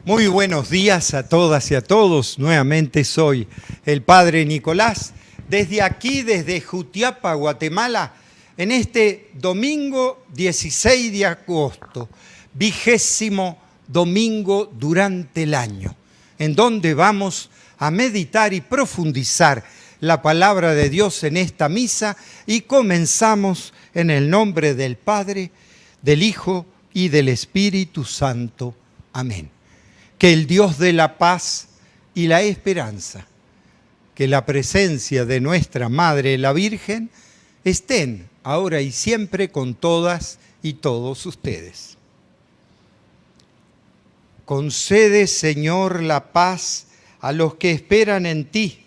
Muy buenos días a todas y a todos. Nuevamente soy el Padre Nicolás. Desde aquí, desde Jutiapa, Guatemala, en este domingo 16 de agosto, 20º domingo durante el año, en donde vamos a meditar y profundizar la palabra de Dios en esta misa y comenzamos en el nombre del Padre, del Hijo y del Espíritu Santo. Amén. Que el Dios de la paz y la esperanza, que la presencia de nuestra Madre la Virgen, estén ahora y siempre con todas y todos ustedes. Concede, Señor, la paz a los que esperan en ti.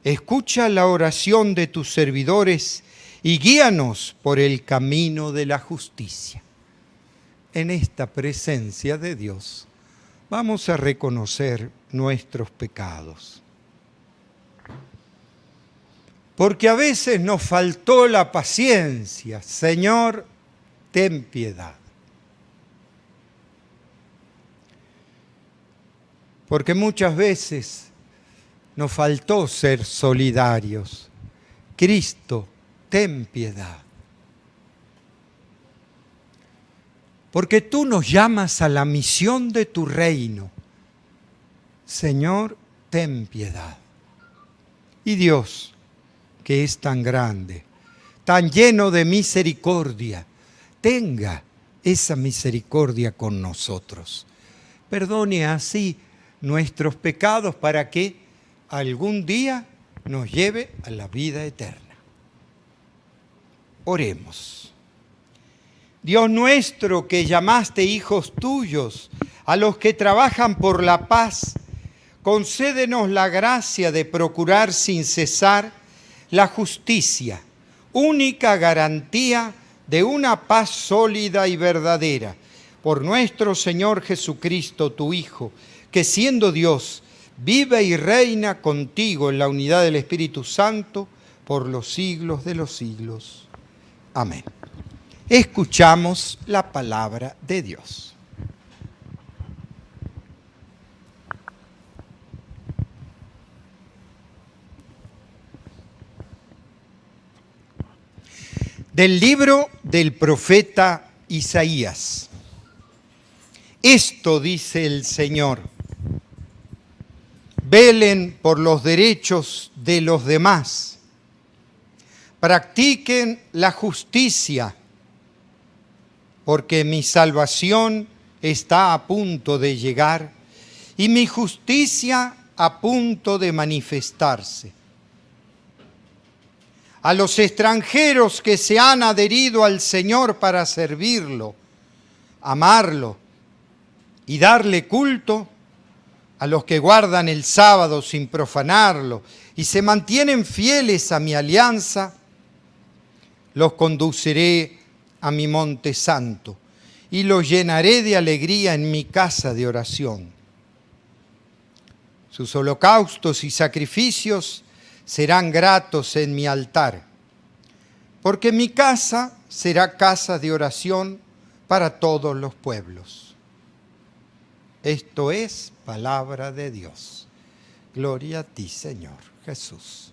Escucha la oración de tus servidores y guíanos por el camino de la justicia. En esta presencia de Dios, vamos a reconocer nuestros pecados. Porque a veces nos faltó la paciencia. Señor, ten piedad. Porque muchas veces nos faltó ser solidarios. Cristo, ten piedad. Porque tú nos llamas a la misión de tu reino. Señor, ten piedad. Y Dios, que es tan grande, tan lleno de misericordia, tenga esa misericordia con nosotros. Perdone así nuestros pecados para que algún día nos lleve a la vida eterna. Oremos. Dios nuestro, que llamaste hijos tuyos a los que trabajan por la paz, concédenos la gracia de procurar sin cesar la justicia, única garantía de una paz sólida y verdadera, por nuestro Señor Jesucristo, tu Hijo, que siendo Dios, vive y reina contigo en la unidad del Espíritu Santo por los siglos de los siglos. Amén. Escuchamos la palabra de Dios. Del libro del profeta Isaías. Esto dice el Señor: velen por los derechos de los demás, practiquen la justicia, porque mi salvación está a punto de llegar y mi justicia a punto de manifestarse. A los extranjeros que se han adherido al Señor para servirlo, amarlo y darle culto, a los que guardan el sábado sin profanarlo y se mantienen fieles a mi alianza, los conduciré a mi monte santo y los llenaré de alegría en mi casa de oración. Sus holocaustos y sacrificios serán gratos en mi altar, porque mi casa será casa de oración para todos los pueblos. Esto es palabra de Dios. Gloria a ti, Señor Jesús.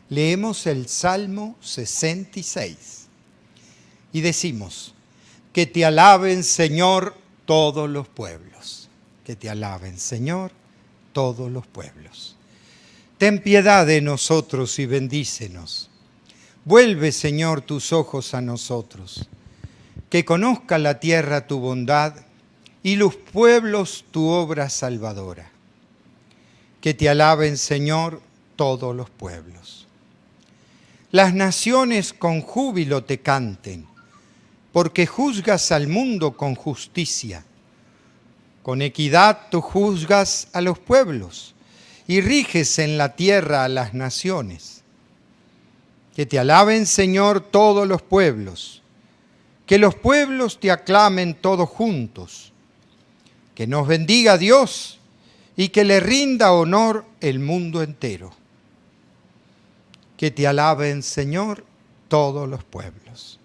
Leemos el Salmo 66 y decimos: que te alaben, Señor, todos los pueblos. Que te alaben, Señor, todos los pueblos. Ten piedad de nosotros y bendícenos. Vuelve, Señor, tus ojos a nosotros. Que conozca la tierra tu bondad y los pueblos tu obra salvadora. Que te alaben, Señor, todos los pueblos. Las naciones con júbilo te canten, porque juzgas al mundo con justicia. Con equidad tú juzgas a los pueblos y riges en la tierra a las naciones. Que te alaben, Señor, todos los pueblos. Que los pueblos te aclamen todos juntos. Que nos bendiga Dios y que le rinda honor el mundo entero. Que te alaben, Señor, todos los pueblos.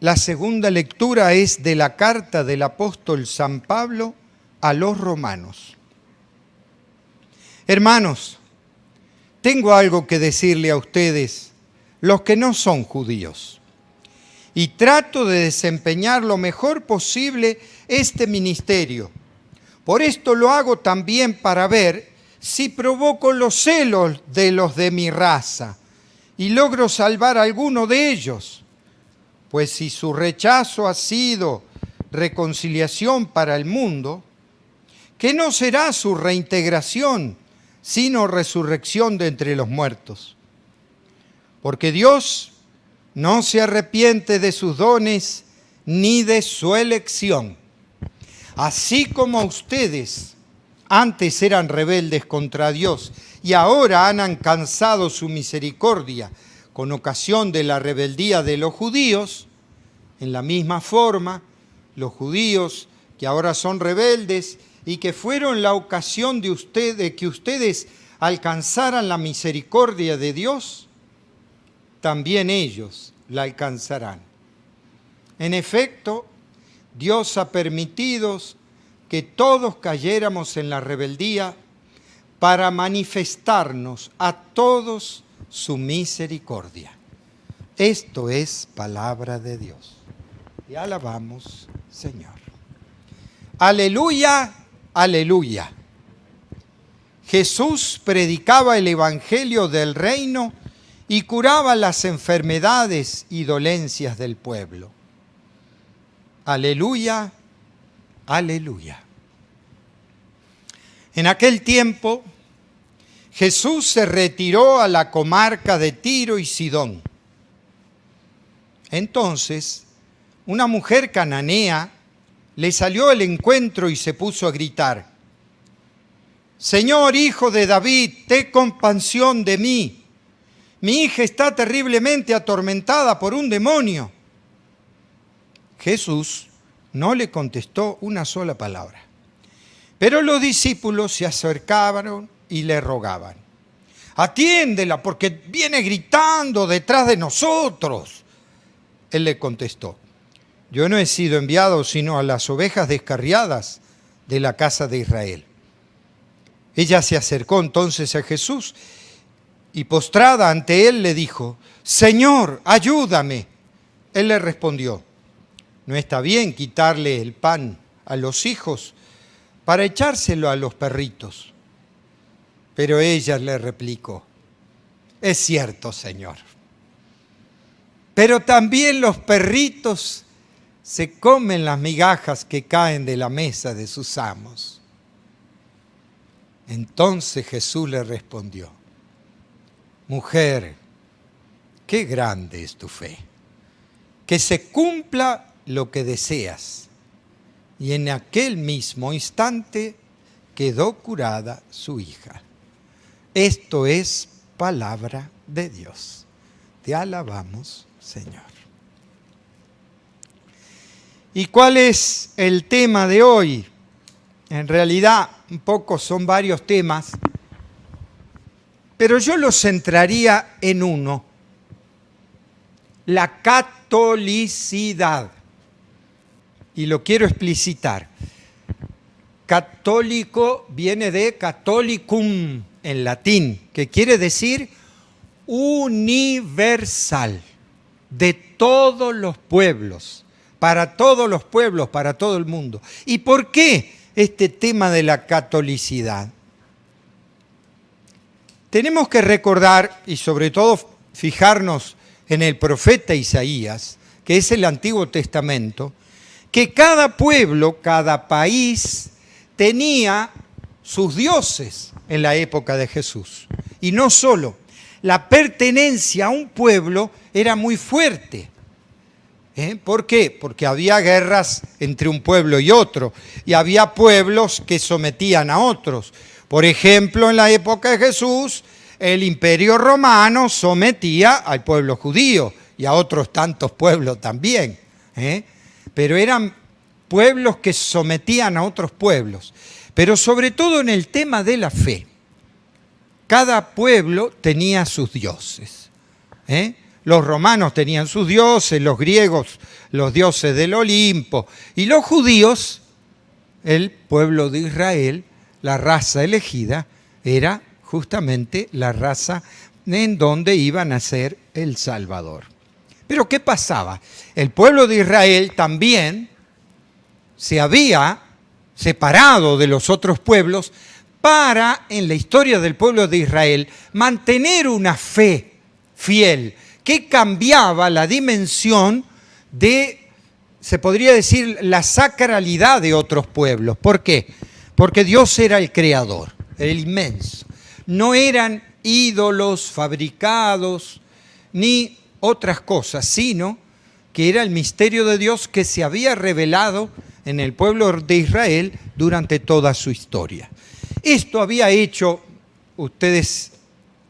La segunda lectura es de la carta del apóstol San Pablo a los romanos. Hermanos, tengo algo que decirle a ustedes, los que no son judíos, y trato de desempeñar lo mejor posible este ministerio. Por esto lo hago también para ver si provoco los celos de los de mi raza y logro salvar a alguno de ellos. Pues si su rechazo ha sido reconciliación para el mundo, ¿qué no será su reintegración, sino resurrección de entre los muertos? Porque Dios no se arrepiente de sus dones ni de su elección. Así como ustedes antes eran rebeldes contra Dios y ahora han alcanzado su misericordia con ocasión de la rebeldía de los judíos, en la misma forma, los judíos que ahora son rebeldes y que fueron la ocasión de que ustedes alcanzaran la misericordia de Dios, también ellos la alcanzarán. En efecto, Dios ha permitido que todos cayéramos en la rebeldía para manifestarnos a todos su misericordia. Esto es palabra de Dios. Y alabamos, Señor. Aleluya, aleluya. Jesús predicaba el evangelio del reino y curaba las enfermedades y dolencias del pueblo. Aleluya, aleluya. En aquel tiempo, Jesús se retiró a la comarca de Tiro y Sidón. Entonces, una mujer cananea le salió al encuentro y se puso a gritar: Señor, hijo de David, ten compasión de mí. Mi hija está terriblemente atormentada por un demonio. Jesús no le contestó una sola palabra. Pero los discípulos se acercaron y le rogaban: atiéndela, porque viene gritando detrás de nosotros. Él le contestó: yo no he sido enviado sino a las ovejas descarriadas de la casa de Israel. Ella se acercó entonces a Jesús y postrada ante él le dijo: Señor, ayúdame. Él le respondió: no está bien quitarle el pan a los hijos para echárselo a los perritos. Pero ella le replicó: es cierto, Señor, pero también los perritos se comen las migajas que caen de la mesa de sus amos. Entonces Jesús le respondió: mujer, qué grande es tu fe, que se cumpla lo que deseas. Y en aquel mismo instante quedó curada su hija. Esto es palabra de Dios. Te alabamos, Señor. ¿Y cuál es el tema de hoy? En realidad, un poco son varios temas, pero yo los centraría en uno: la catolicidad. Y lo quiero explicitar. Católico viene de catholicum en latín, que quiere decir universal, de todos los pueblos, para todo el mundo. ¿Y por qué este tema de la catolicidad? Tenemos que recordar, y sobre todo fijarnos en el profeta Isaías, que es el Antiguo Testamento, que cada pueblo, cada país tenía sus dioses en la época de Jesús. Y no solo, la pertenencia a un pueblo era muy fuerte. ¿Por qué? Porque había guerras entre un pueblo y otro, y había pueblos que sometían a otros. Por ejemplo, en la época de Jesús, el Imperio Romano sometía al pueblo judío y a otros tantos pueblos también. Pero eran pueblos que sometían a otros pueblos. Pero sobre todo en el tema de la fe, cada pueblo tenía sus dioses. Los romanos tenían sus dioses, los griegos los dioses del Olimpo, y los judíos, el pueblo de Israel, la raza elegida, era justamente la raza en donde iba a nacer el Salvador. Pero ¿qué pasaba? El pueblo de Israel también se había separado de los otros pueblos para, en la historia del pueblo de Israel, mantener una fe fiel que cambiaba la dimensión de, se podría decir, la sacralidad de otros pueblos. ¿Por qué? Porque Dios era el creador, el inmenso. No eran ídolos fabricados ni otras cosas, sino que era el misterio de Dios que se había revelado en el pueblo de Israel durante toda su historia. Esto había hecho, ustedes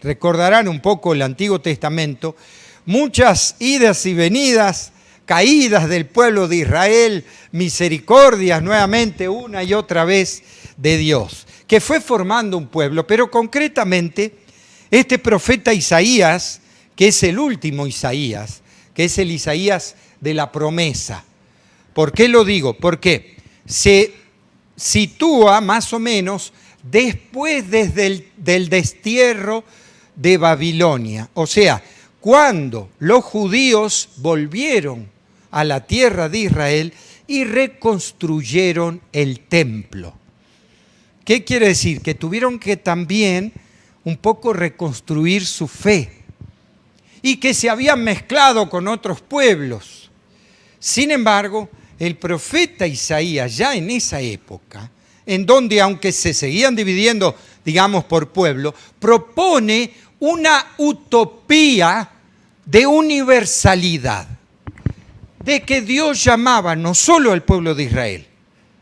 recordarán un poco el Antiguo Testamento, muchas idas y venidas, caídas del pueblo de Israel, misericordias nuevamente una y otra vez de Dios, que fue formando un pueblo, pero concretamente este profeta Isaías, que es el último Isaías, que es el Isaías de la promesa. ¿Por qué lo digo? Porque se sitúa más o menos después del destierro de Babilonia. O sea, cuando los judíos volvieron a la tierra de Israel y reconstruyeron el templo. ¿Qué quiere decir? Que tuvieron que también un poco reconstruir su fe y que se habían mezclado con otros pueblos. Sin embargo, el profeta Isaías, ya en esa época, en donde aunque se seguían dividiendo, digamos, por pueblo, propone una utopía de universalidad, de que Dios llamaba no solo al pueblo de Israel,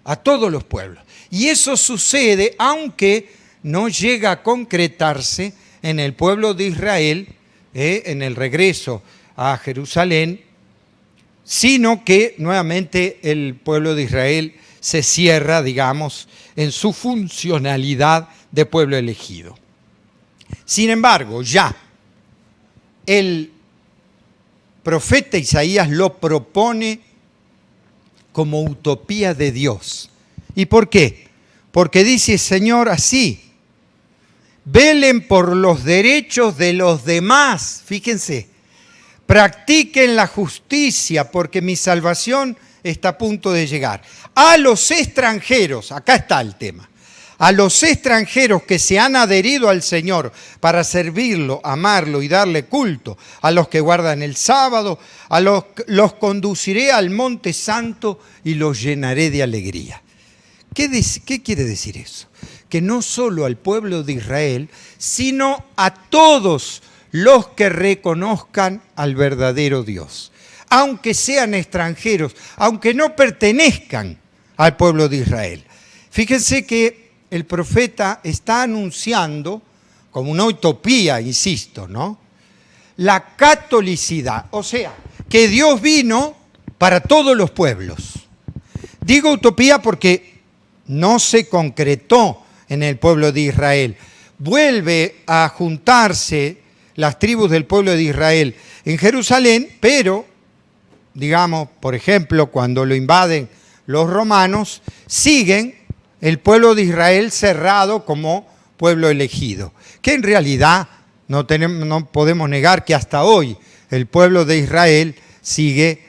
a todos los pueblos. Y eso sucede aunque no llega a concretarse en el pueblo de Israel, en el regreso a Jerusalén, sino que nuevamente el pueblo de Israel se cierra, digamos, en su funcionalidad de pueblo elegido. Sin embargo, ya el profeta Isaías lo propone como utopía de Dios. ¿Y por qué? Porque dice, Señor, así, velen por los derechos de los demás, fíjense, practiquen la justicia porque mi salvación está a punto de llegar. A los extranjeros, acá está el tema, a los extranjeros que se han adherido al Señor para servirlo, amarlo y darle culto, a los que guardan el sábado, los conduciré al monte santo y los llenaré de alegría. ¿Qué quiere decir eso? Que no solo al pueblo de Israel, sino a todos los que reconozcan al verdadero Dios, aunque sean extranjeros, aunque no pertenezcan al pueblo de Israel. Fíjense que el profeta está anunciando, como una utopía, insisto, ¿no?, la catolicidad, o sea, que Dios vino para todos los pueblos. Digo utopía porque no se concretó en el pueblo de Israel. Vuelve a juntarse las tribus del pueblo de Israel en Jerusalén, pero, digamos, por ejemplo, cuando lo invaden los romanos, siguen el pueblo de Israel cerrado como pueblo elegido, que en realidad no podemos negar que hasta hoy el pueblo de Israel sigue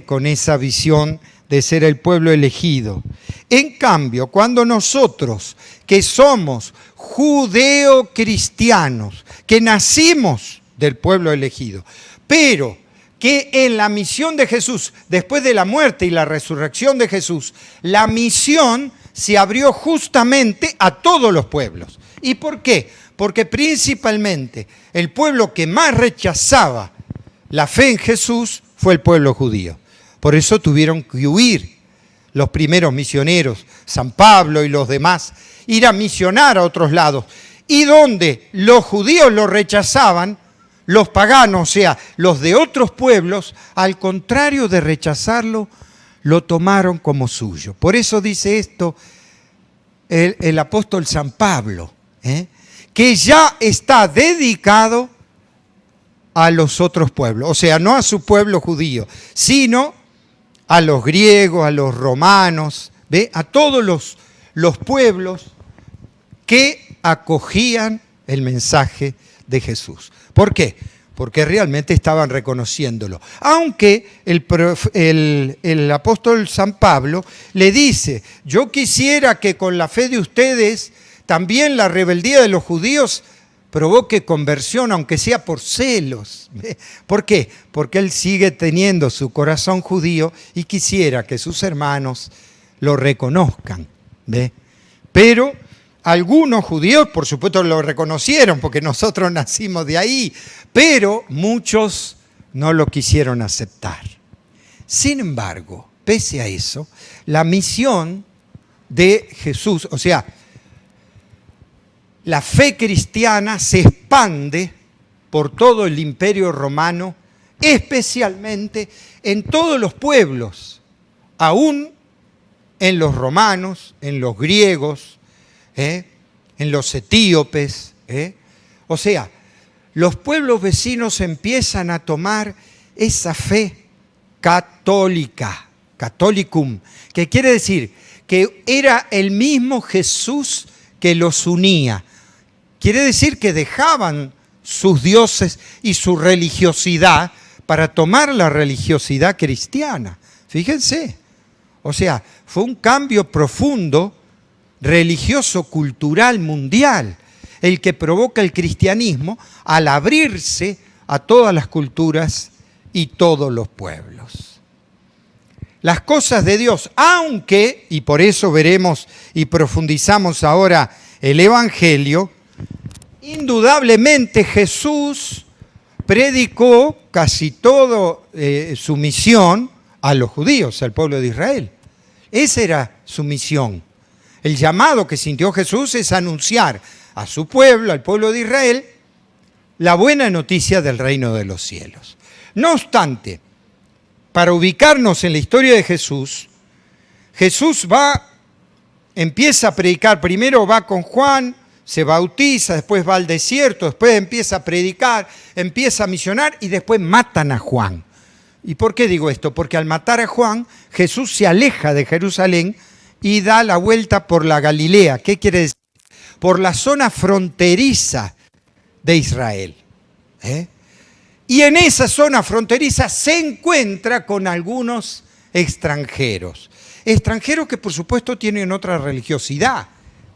con esa visión de ser el pueblo elegido. En cambio, cuando nosotros, que somos judeocristianos, que nacimos del pueblo elegido, pero que en la misión de Jesús, después de la muerte y la resurrección de Jesús, la misión se abrió justamente a todos los pueblos. ¿Y por qué? Porque principalmente el pueblo que más rechazaba la fe en Jesús fue el pueblo judío. Por eso tuvieron que huir los primeros misioneros, San Pablo y los demás, ir a misionar a otros lados. Y donde los judíos lo rechazaban, los paganos, o sea, los de otros pueblos, al contrario de rechazarlo, lo tomaron como suyo. Por eso dice esto el apóstol San Pablo, que ya está dedicado a los otros pueblos. O sea, no a su pueblo judío, sino a los griegos, a los romanos, ¿ve? A todos los pueblos que acogían el mensaje de Jesús. ¿Por qué? Porque realmente estaban reconociéndolo. Aunque el apóstol San Pablo le dice, yo quisiera que con la fe de ustedes también la rebeldía de los judíos provoque conversión, aunque sea por celos. ¿Por qué? Porque él sigue teniendo su corazón judío y quisiera que sus hermanos lo reconozcan. ¿Ve? Pero algunos judíos, por supuesto, lo reconocieron porque nosotros nacimos de ahí, pero muchos no lo quisieron aceptar. Sin embargo, pese a eso, la misión de Jesús, o sea, la fe cristiana se expande por todo el imperio romano, especialmente en todos los pueblos, aún en los romanos, en los griegos, en los etíopes. O sea, los pueblos vecinos empiezan a tomar esa fe católica, catholicum, que quiere decir que era el mismo Jesús que los unía. Quiere decir que dejaban sus dioses y su religiosidad para tomar la religiosidad cristiana. Fíjense, o sea, fue un cambio profundo religioso, cultural, mundial, el que provoca el cristianismo al abrirse a todas las culturas y todos los pueblos. Las cosas de Dios, aunque, y por eso veremos y profundizamos ahora el Evangelio, indudablemente Jesús predicó casi toda su misión a los judíos, al pueblo de Israel. Esa era su misión. El llamado que sintió Jesús es anunciar a su pueblo, al pueblo de Israel, la buena noticia del reino de los cielos. No obstante, para ubicarnos en la historia de Jesús, Jesús empieza a predicar, primero va con Juan, se bautiza, después va al desierto, después empieza a predicar, empieza a misionar y después matan a Juan. ¿Y por qué digo esto? Porque al matar a Juan, Jesús se aleja de Jerusalén y da la vuelta por la Galilea. ¿Qué quiere decir? Por la zona fronteriza de Israel. Y en esa zona fronteriza se encuentra con algunos extranjeros. Extranjeros que por supuesto tienen otra religiosidad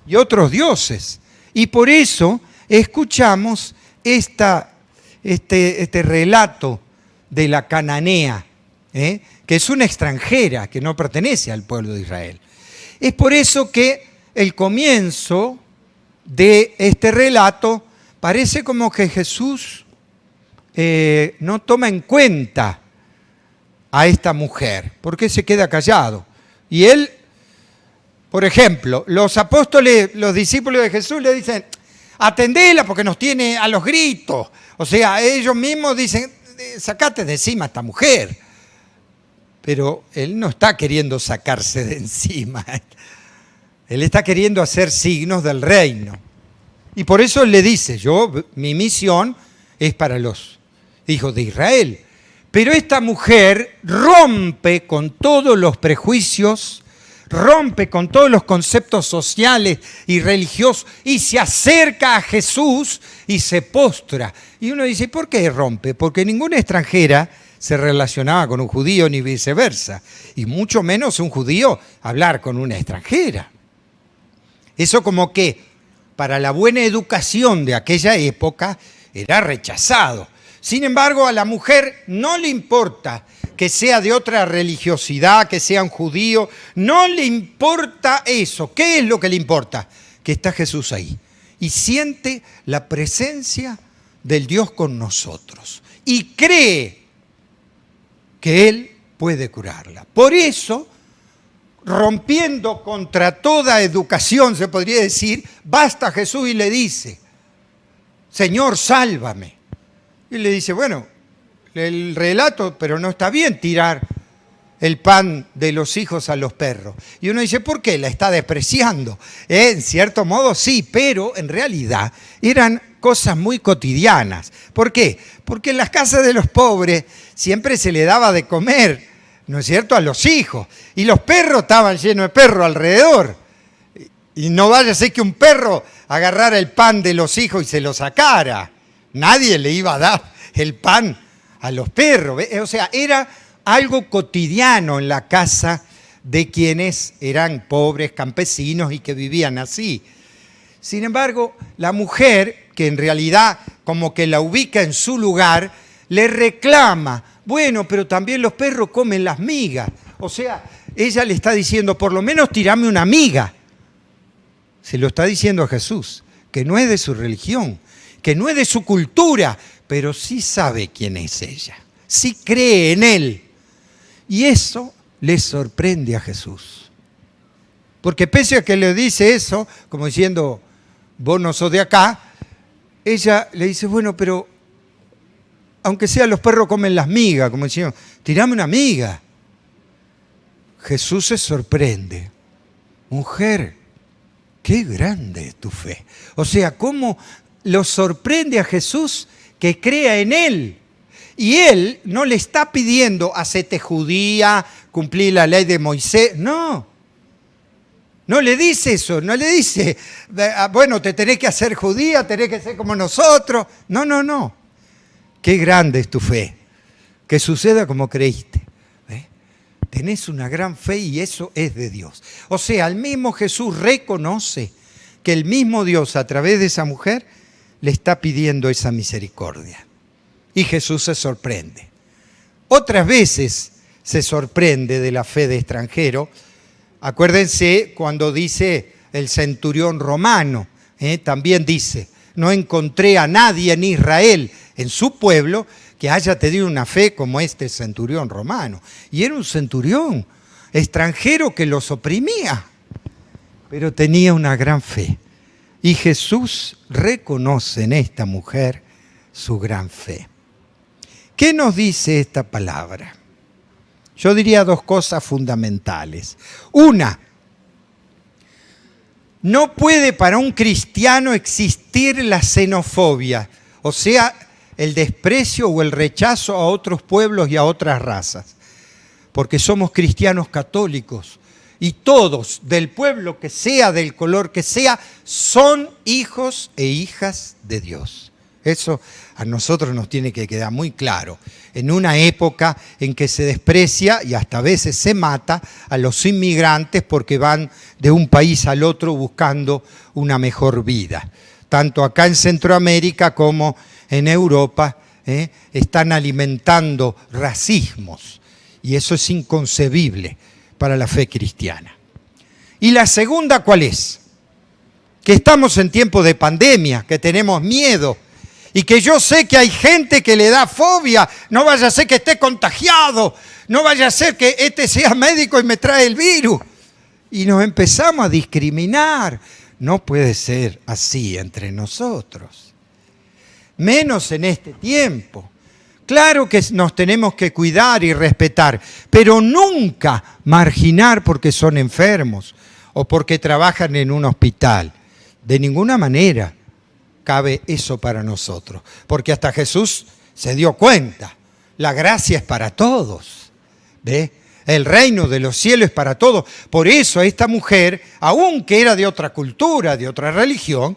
y otros dioses. Y por eso escuchamos este relato de la cananea, que es una extranjera que no pertenece al pueblo de Israel. Es por eso que el comienzo de este relato parece como que Jesús no toma en cuenta a esta mujer, porque se queda callado. Y él, por ejemplo, los apóstoles, los discípulos de Jesús le dicen, atendela porque nos tiene a los gritos. O sea, ellos mismos dicen, sacate de encima a esta mujer. Pero él no está queriendo sacarse de encima. Él está queriendo hacer signos del reino. Y por eso él le dice, mi misión es para los hijos de Israel. Pero esta mujer rompe con todos los prejuicios, rompe con todos los conceptos sociales y religiosos y se acerca a Jesús y se postra. Y uno dice, ¿por qué rompe? Porque ninguna extranjera se relacionaba con un judío ni viceversa. Y mucho menos un judío hablar con una extranjera. Eso como que para la buena educación de aquella época era rechazado. Sin embargo, a la mujer no le importa que sea de otra religiosidad, que sea un judío, no le importa eso. ¿Qué es lo que le importa? Que está Jesús ahí y siente la presencia del Dios con nosotros y cree que Él puede curarla. Por eso, rompiendo contra toda educación, se podría decir, basta Jesús y le dice, Señor, sálvame. Y le dice, bueno, el relato, pero no está bien tirar el pan de los hijos a los perros. Y uno dice, ¿por qué? La está despreciando. En cierto modo sí, pero en realidad eran cosas muy cotidianas. ¿Por qué? Porque en las casas de los pobres siempre se le daba de comer, ¿no es cierto?, a los hijos. Y los perros estaban llenos de perros alrededor. Y no vaya a ser que un perro agarrara el pan de los hijos y se lo sacara. Nadie le iba a dar el pan a los perros. O sea, era algo cotidiano en la casa de quienes eran pobres, campesinos y que vivían así. Sin embargo, la mujer, que en realidad como que la ubica en su lugar, le reclama, bueno, pero también los perros comen las migas. O sea, ella le está diciendo, por lo menos tirame una miga. Se lo está diciendo a Jesús, que no es de su religión, que no es de su cultura, pero sí sabe quién es ella, sí cree en él. Y eso le sorprende a Jesús. Porque pese a que le dice eso, como diciendo, vos no sos de acá, ella le dice, bueno, pero aunque sea los perros comen las migas, como diciendo, tirame una miga. Jesús se sorprende. Mujer, qué grande es tu fe. O sea, cómo lo sorprende a Jesús que crea en él. Y él no le está pidiendo, hacete judía, cumplir la ley de Moisés. No. No le dice eso, no le dice, bueno, te tenés que hacer judía, tenés que ser como nosotros. No, no, no. Qué grande es tu fe. Que suceda como creíste. Tenés una gran fe y eso es de Dios. O sea, el mismo Jesús reconoce que el mismo Dios a través de esa mujer le está pidiendo esa misericordia. Y Jesús se sorprende. Otras veces se sorprende de la fe de extranjero. Acuérdense cuando dice el centurión romano, también dice, no encontré a nadie en Israel, en su pueblo, que haya tenido una fe como este centurión romano. Y era un centurión extranjero que los oprimía, pero tenía una gran fe. Y Jesús reconoce en esta mujer su gran fe. ¿Qué nos dice esta palabra? Yo diría dos cosas fundamentales. Una, no puede para un cristiano existir la xenofobia, o sea, el desprecio o el rechazo a otros pueblos y a otras razas, porque somos cristianos católicos y todos, del pueblo que sea, del color que sea, son hijos e hijas de Dios. Eso a nosotros nos tiene que quedar muy claro. En una época en que se desprecia y hasta a veces se mata a los inmigrantes porque van de un país al otro buscando una mejor vida. Tanto acá en Centroamérica como en Europa están alimentando racismos y eso es inconcebible para la fe cristiana. Y la segunda, ¿cuál es? Que estamos en tiempo de pandemia, que tenemos miedo y que yo sé que hay gente que le da fobia, no vaya a ser que esté contagiado, no vaya a ser que este sea médico y me trae el virus. Y nos empezamos a discriminar. No puede ser así entre nosotros, menos en este tiempo. Claro que nos tenemos que cuidar y respetar, pero nunca marginar porque son enfermos o porque trabajan en un hospital. De ninguna manera cabe eso para nosotros, porque hasta Jesús se dio cuenta, la gracia es para todos, ¿ve? El reino de los cielos es para todos. Por eso a esta mujer, aunque era de otra cultura, de otra religión,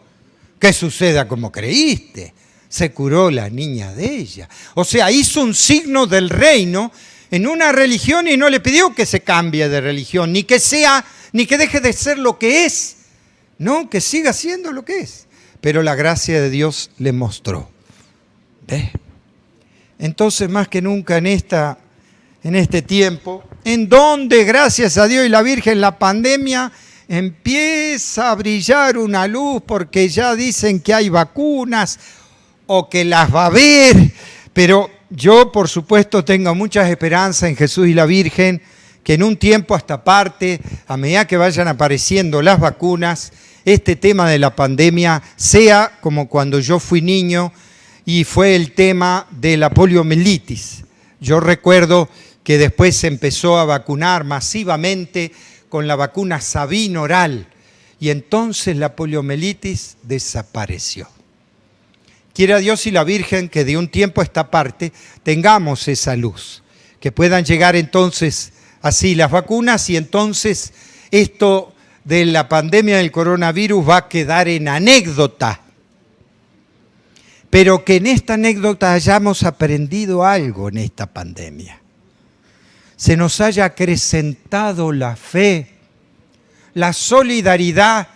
que suceda como creíste, se curó la niña de ella. O sea, hizo un signo del reino en una religión y no le pidió que se cambie de religión, ni que deje de ser lo que es, no, que siga siendo lo que es. Pero la gracia de Dios le mostró. ¿Ves? Entonces, más que nunca en este tiempo, en donde, gracias a Dios y la Virgen, la pandemia empieza a brillar una luz porque ya dicen que hay vacunas o que las va a haber, pero yo, por supuesto, tengo muchas esperanzas en Jesús y la Virgen, que en un tiempo a esta parte, a medida que vayan apareciendo las vacunas, este tema de la pandemia sea como cuando yo fui niño y fue el tema de la poliomielitis. Yo recuerdo que después se empezó a vacunar masivamente con la vacuna Sabin oral, y entonces la poliomielitis desapareció. Quiera Dios y la Virgen que de un tiempo a esta parte tengamos esa luz, que puedan llegar entonces así las vacunas, y entonces esto de la pandemia del coronavirus va a quedar en anécdota. Pero que en esta anécdota hayamos aprendido algo en esta pandemia. Se nos haya acrecentado la fe, la solidaridad,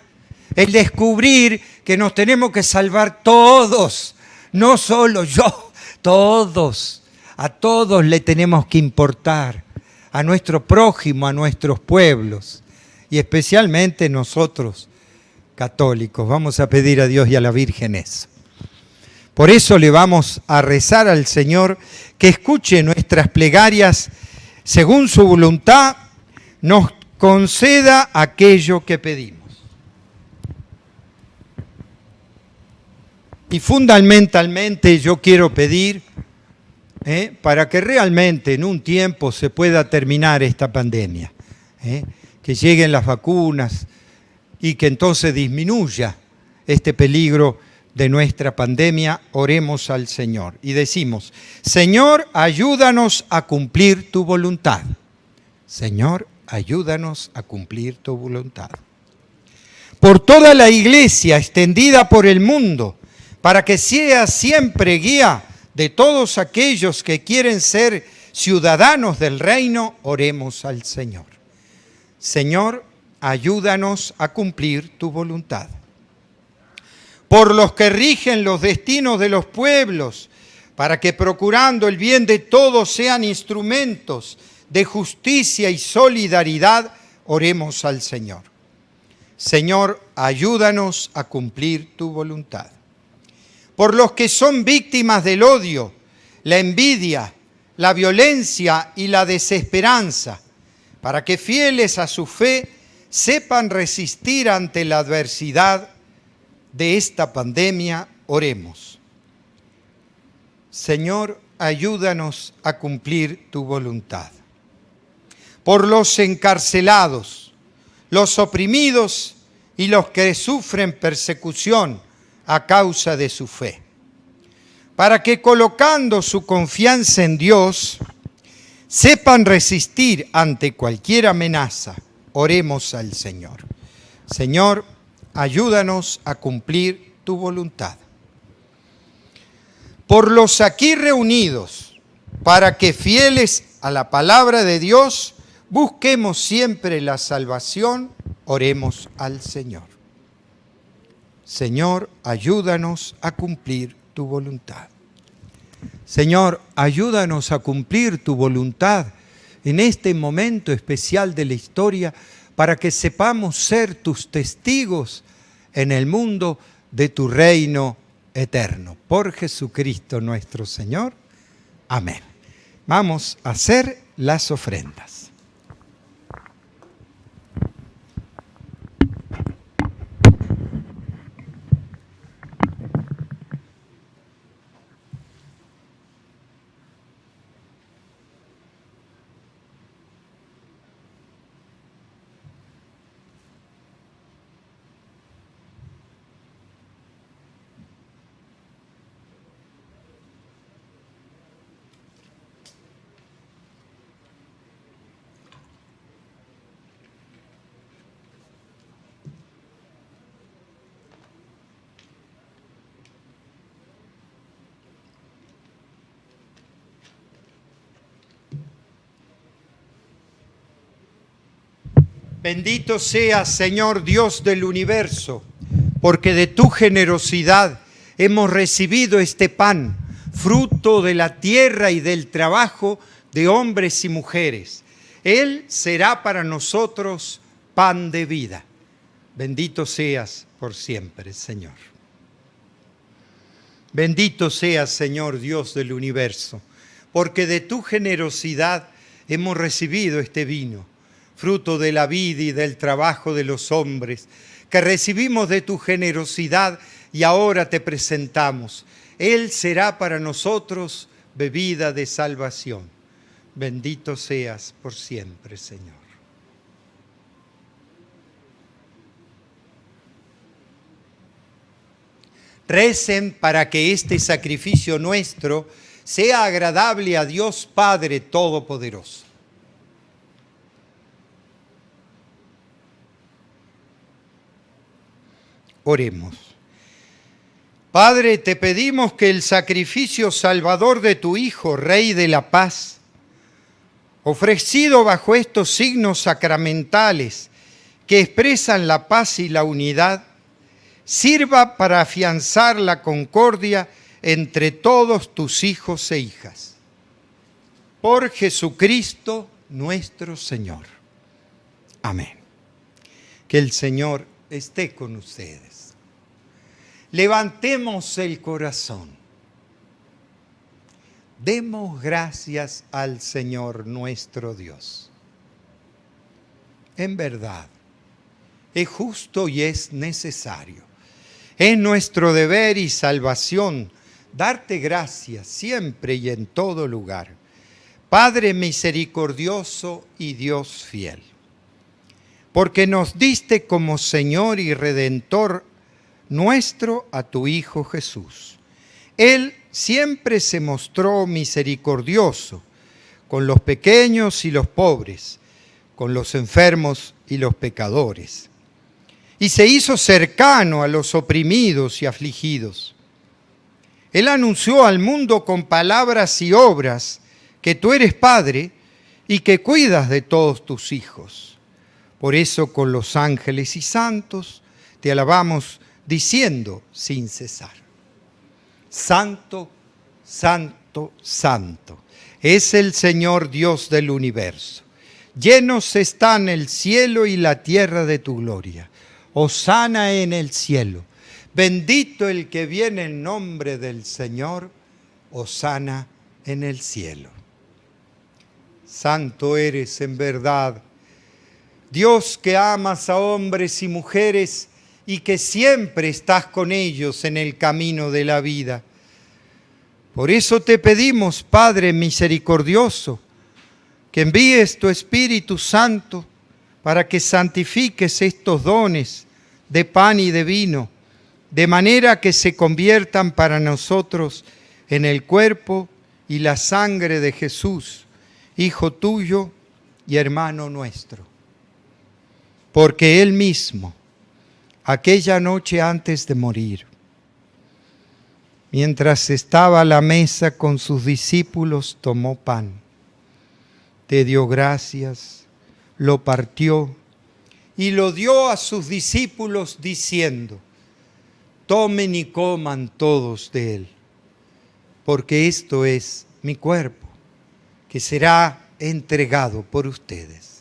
el descubrir que nos tenemos que salvar todos, no solo yo, todos. A todos le tenemos que importar, a nuestro prójimo, a nuestros pueblos, y especialmente nosotros, católicos. Vamos a pedir a Dios y a la Virgen eso. Por eso le vamos a rezar al Señor que escuche nuestras plegarias, según su voluntad, nos conceda aquello que pedimos. Y fundamentalmente yo quiero pedir, para que realmente en un tiempo se pueda terminar esta pandemia, que lleguen las vacunas y que entonces disminuya este peligro de nuestra pandemia, oremos al Señor y decimos: Señor, ayúdanos a cumplir tu voluntad. Señor, ayúdanos a cumplir tu voluntad. Por toda la iglesia extendida por el mundo, para que sea siempre guía de todos aquellos que quieren ser ciudadanos del reino, oremos al Señor. Señor, ayúdanos a cumplir tu voluntad. Por los que rigen los destinos de los pueblos, para que procurando el bien de todos sean instrumentos de justicia y solidaridad, oremos al Señor. Señor, ayúdanos a cumplir tu voluntad. Por los que son víctimas del odio, la envidia, la violencia y la desesperanza, para que fieles a su fe sepan resistir ante la adversidad de esta pandemia, oremos. Señor, ayúdanos a cumplir tu voluntad. Por los encarcelados, los oprimidos y los que sufren persecución a causa de su fe, para que colocando su confianza en Dios, sepan resistir ante cualquier amenaza, oremos al Señor. Señor, ayúdanos a cumplir tu voluntad. Por los aquí reunidos, para que fieles a la palabra de Dios, busquemos siempre la salvación, oremos al Señor. Señor, ayúdanos a cumplir tu voluntad. Señor, ayúdanos a cumplir tu voluntad en este momento especial de la historia, para que sepamos ser tus testigos en el mundo de tu reino eterno. Por Jesucristo nuestro Señor. Amén. Vamos a hacer las ofrendas. Bendito seas, Señor Dios del universo, porque de tu generosidad hemos recibido este pan, fruto de la tierra y del trabajo de hombres y mujeres. Él será para nosotros pan de vida. Bendito seas por siempre, Señor. Bendito seas, Señor Dios del universo, porque de tu generosidad hemos recibido este vino, fruto de la vida y del trabajo de los hombres, que recibimos de tu generosidad y ahora te presentamos. Él será para nosotros bebida de salvación. Bendito seas por siempre, Señor. Recen para que este sacrificio nuestro sea agradable a Dios Padre Todopoderoso. Oremos. Padre, te pedimos que el sacrificio salvador de tu Hijo, Rey de la Paz, ofrecido bajo estos signos sacramentales que expresan la paz y la unidad, sirva para afianzar la concordia entre todos tus hijos e hijas. Por Jesucristo nuestro Señor. Amén. Que el Señor esté con ustedes. Levantemos el corazón. Demos gracias al Señor nuestro Dios. En verdad, es justo y es necesario. Es nuestro deber y salvación darte gracias siempre y en todo lugar. Padre misericordioso y Dios fiel, porque nos diste como Señor y Redentor nuestro a tu Hijo Jesús. Él siempre se mostró misericordioso con los pequeños y los pobres, con los enfermos y los pecadores. Y se hizo cercano a los oprimidos y afligidos. Él anunció al mundo con palabras y obras que tú eres Padre y que cuidas de todos tus hijos. Por eso con los ángeles y santos te alabamos diciendo sin cesar: Santo, Santo, Santo, es el Señor Dios del universo. Llenos están el cielo y la tierra de tu gloria. Hosana en el cielo. Bendito el que viene en nombre del Señor. Hosana en el cielo. Santo eres en verdad, Dios, que amas a hombres y mujeres y que siempre estás con ellos en el camino de la vida. Por eso te pedimos, Padre misericordioso, que envíes tu Espíritu Santo para que santifiques estos dones de pan y de vino, de manera que se conviertan para nosotros en el cuerpo y la sangre de Jesús, Hijo tuyo y hermano nuestro. Porque Él mismo, aquella noche antes de morir, mientras estaba a la mesa con sus discípulos, tomó pan, te dio gracias, lo partió y lo dio a sus discípulos diciendo: tomen y coman todos de él, porque esto es mi cuerpo, que será entregado por ustedes.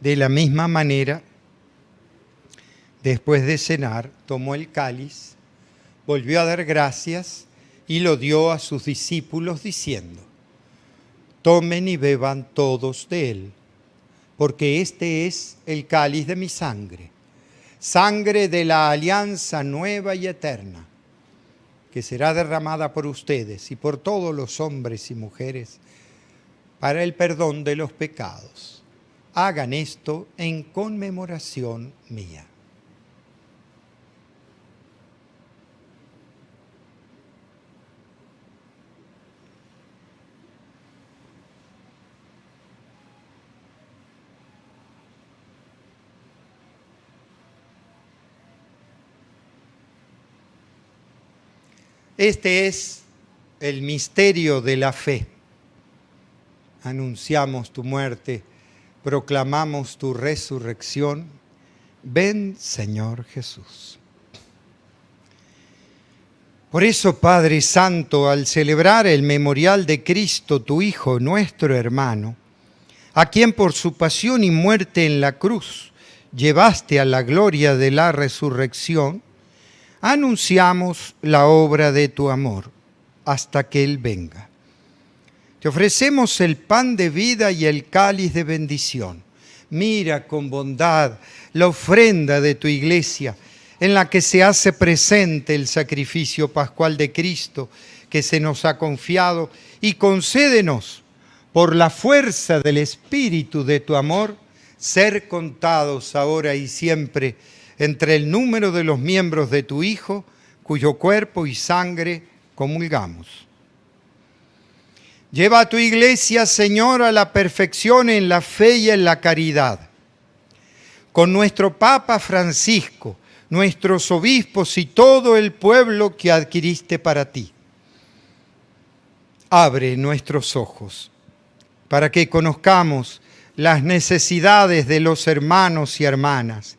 De la misma manera, después de cenar, tomó el cáliz, volvió a dar gracias y lo dio a sus discípulos diciendo: tomen y beban todos de él, porque este es el cáliz de mi sangre, sangre de la alianza nueva y eterna, que será derramada por ustedes y por todos los hombres y mujeres para el perdón de los pecados. Hagan esto en conmemoración mía. Este es el misterio de la fe. Anunciamos tu muerte, proclamamos tu resurrección. Ven, Señor Jesús. Por eso, Padre Santo, al celebrar el memorial de Cristo, tu Hijo, nuestro hermano, a quien por su pasión y muerte en la cruz llevaste a la gloria de la resurrección, anunciamos la obra de tu amor hasta que Él venga. Te ofrecemos el pan de vida y el cáliz de bendición. Mira con bondad la ofrenda de tu iglesia, en la que se hace presente el sacrificio pascual de Cristo que se nos ha confiado, y concédenos, por la fuerza del Espíritu de tu amor, ser contados ahora y siempre entre el número de los miembros de tu Hijo, cuyo cuerpo y sangre comulgamos. Lleva a tu iglesia, Señor, a la perfección en la fe y en la caridad. Con nuestro Papa Francisco, nuestros obispos y todo el pueblo que adquiriste para ti. Abre nuestros ojos para que conozcamos las necesidades de los hermanos y hermanas.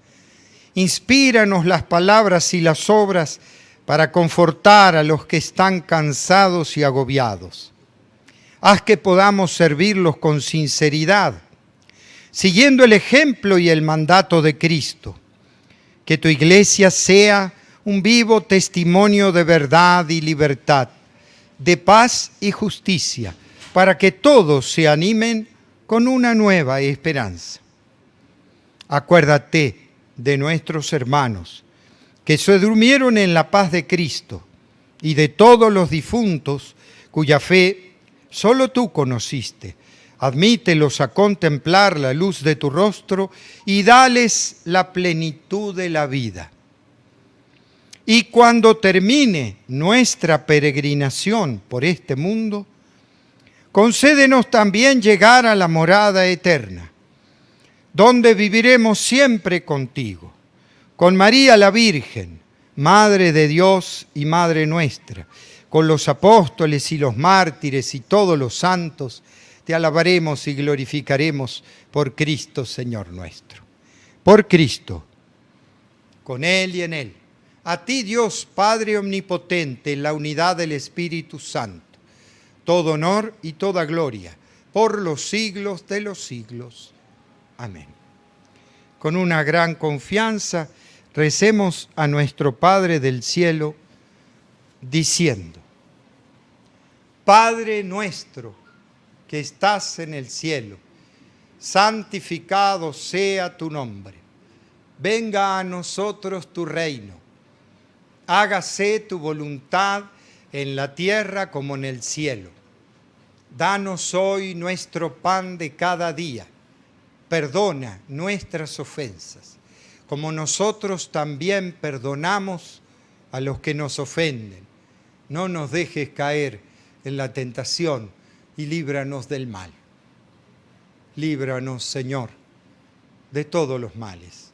Inspíranos las palabras y las obras para confortar a los que están cansados y agobiados. Haz que podamos servirlos con sinceridad, siguiendo el ejemplo y el mandato de Cristo. Que tu iglesia sea un vivo testimonio de verdad y libertad, de paz y justicia, para que todos se animen con una nueva esperanza. Acuérdate de nuestros hermanos que se durmieron en la paz de Cristo y de todos los difuntos cuya fe solo tú conociste. Admítelos a contemplar la luz de tu rostro y dales la plenitud de la vida. Y cuando termine nuestra peregrinación por este mundo, concédenos también llegar a la morada eterna, donde viviremos siempre contigo, con María la Virgen, Madre de Dios y Madre nuestra, con los apóstoles y los mártires y todos los santos. Te alabaremos y glorificaremos por Cristo, Señor nuestro. Por Cristo, con Él y en Él. A ti, Dios Padre omnipotente, en la unidad del Espíritu Santo, todo honor y toda gloria, por los siglos de los siglos. Amén. Con una gran confianza, recemos a nuestro Padre del cielo, diciendo: Padre nuestro, que estás en el cielo, santificado sea tu nombre. Venga a nosotros tu reino. Hágase tu voluntad en la tierra como en el cielo. Danos hoy nuestro pan de cada día. Perdona nuestras ofensas, como nosotros también perdonamos a los que nos ofenden. No nos dejes caer en la tentación y líbranos del mal. Líbranos, Señor, de todos los males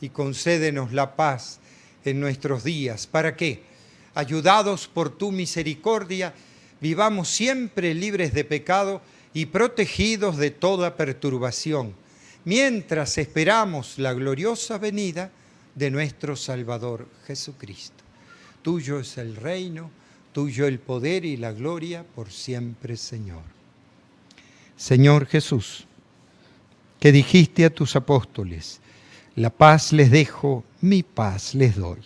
y concédenos la paz en nuestros días, para que, ayudados por tu misericordia, vivamos siempre libres de pecado y protegidos de toda perturbación, mientras esperamos la gloriosa venida de nuestro Salvador Jesucristo. Tuyo es el reino, tuyo el poder y la gloria por siempre, Señor. Señor Jesús, que dijiste a tus apóstoles: la paz les dejo, mi paz les doy.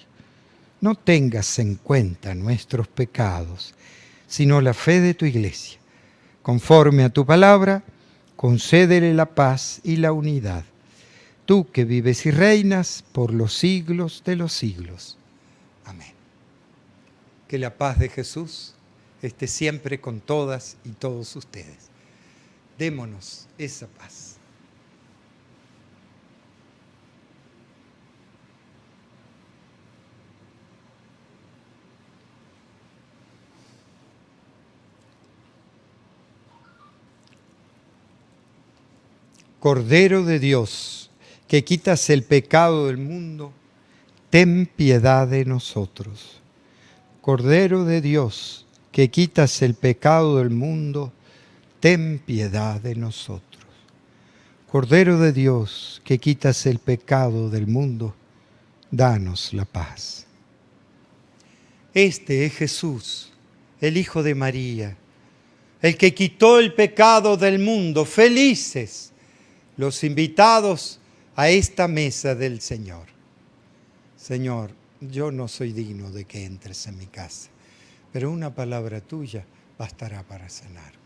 No tengas en cuenta nuestros pecados, sino la fe de tu iglesia. Conforme a tu palabra, concédele la paz y la unidad. Tú que vives y reinas por los siglos de los siglos. Amén. Que la paz de Jesús esté siempre con todas y todos ustedes. Démonos esa paz. Cordero de Dios, que quitas el pecado del mundo, ten piedad de nosotros. Cordero de Dios, que quitas el pecado del mundo, ten piedad de nosotros. Cordero de Dios, que quitas el pecado del mundo, danos la paz. Este es Jesús, el Hijo de María, el que quitó el pecado del mundo. Felices los invitados a esta mesa del Señor. Señor, yo no soy digno de que entres en mi casa, pero una palabra tuya bastará para sanarme.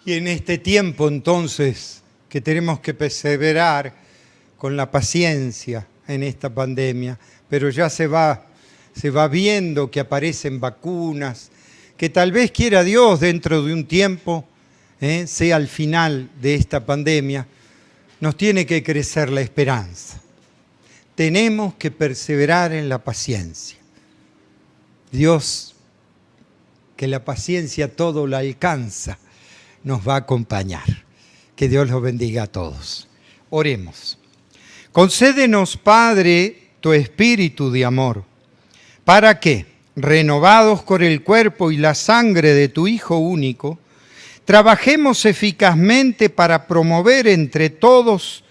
Y en este tiempo entonces que tenemos que perseverar con la paciencia en esta pandemia, pero ya se va viendo que aparecen vacunas, que tal vez quiera Dios dentro de un tiempo, sea el final de esta pandemia, nos tiene que crecer la esperanza. Tenemos que perseverar en la paciencia. Dios, que la paciencia todo la alcanza, nos va a acompañar. Que Dios los bendiga a todos. Oremos. Concédenos, Padre, tu espíritu de amor, para que, renovados por el cuerpo y la sangre de tu Hijo único, trabajemos eficazmente para promover entre todos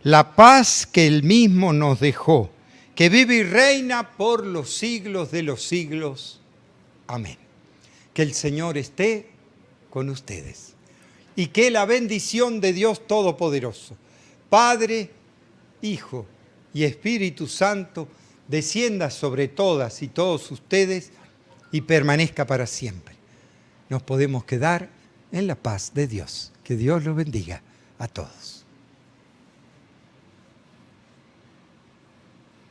la paz que Él mismo nos dejó, que vive y reina por los siglos de los siglos. Amén. Que el Señor esté con ustedes y que la bendición de Dios Todopoderoso, Padre, Hijo y Espíritu Santo, descienda sobre todas y todos ustedes y permanezca para siempre. Nos podemos quedar en la paz de Dios. Que Dios los bendiga a todos.